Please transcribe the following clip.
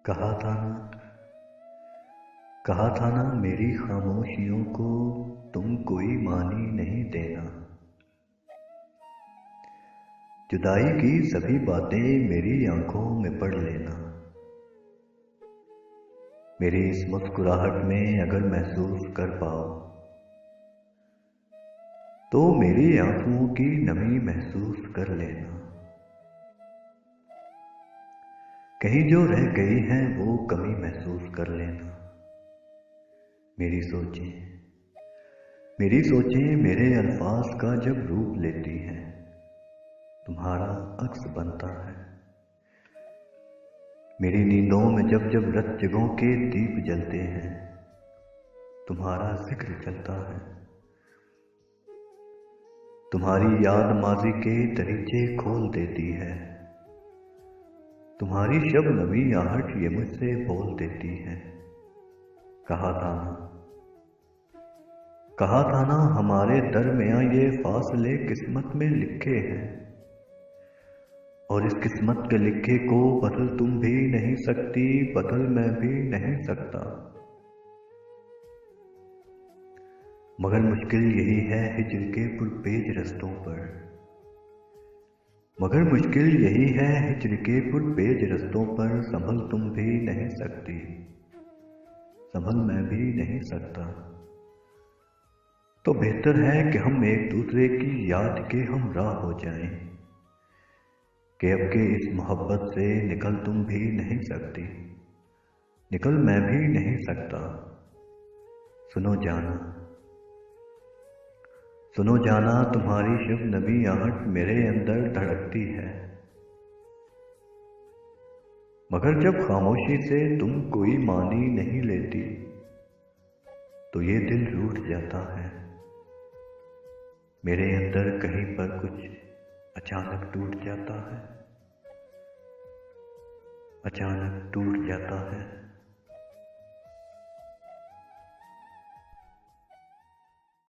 कहा था ना कहा था ना मेरी खामोशियों को तुम कोई मानी नहीं देना। जुदाई की सभी बातें मेरी आंखों में पढ़ लेना। मेरी इस मुस्कुराहट में अगर महसूस कर पाओ तो मेरी आंसुओं की नमी महसूस कर लेना। कहीं जो रह गई है वो कमी महसूस कर लेना। मेरी सोचें मेरे अल्फाज का जब रूप लेती हैं, तुम्हारा अक्स बनता है। मेरी नींदों में जब जब रत जगहों के दीप जलते हैं, तुम्हारा जिक्र चलता है। तुम्हारी याद माजी के दरीचे खोल देती है। तुम्हारी शबनमी आहट ये मुझसे बोल देती है। कहा था ना हमारे दरमियां ये फासले किस्मत में लिखे हैं, और इस किस्मत के लिखे को बदल तुम भी नहीं सकती, बदल मैं भी नहीं सकता। मगर मुश्किल यही है हिज्र के पुरपेज रस्तों पर। मगर मुश्किल यही है हिज्र के पुरपेज रस्तों पर। संभल तुम भी नहीं सकती, संभल मैं भी नहीं सकता। तो बेहतर है कि हम एक दूसरे की याद के हमराह हो जाएं, कि अब के इस मोहब्बत से निकल तुम भी नहीं सकती, निकल मैं भी नहीं सकता। सुनो जाना तुम्हारी शबनमी आहट मेरे अंदर धड़कती है। मगर जब खामोशी से तुम कोई मानी नहीं लेती तो ये दिल रूठ जाता है। मेरे अंदर कहीं पर कुछ अचानक टूट जाता है, अचानक टूट जाता है।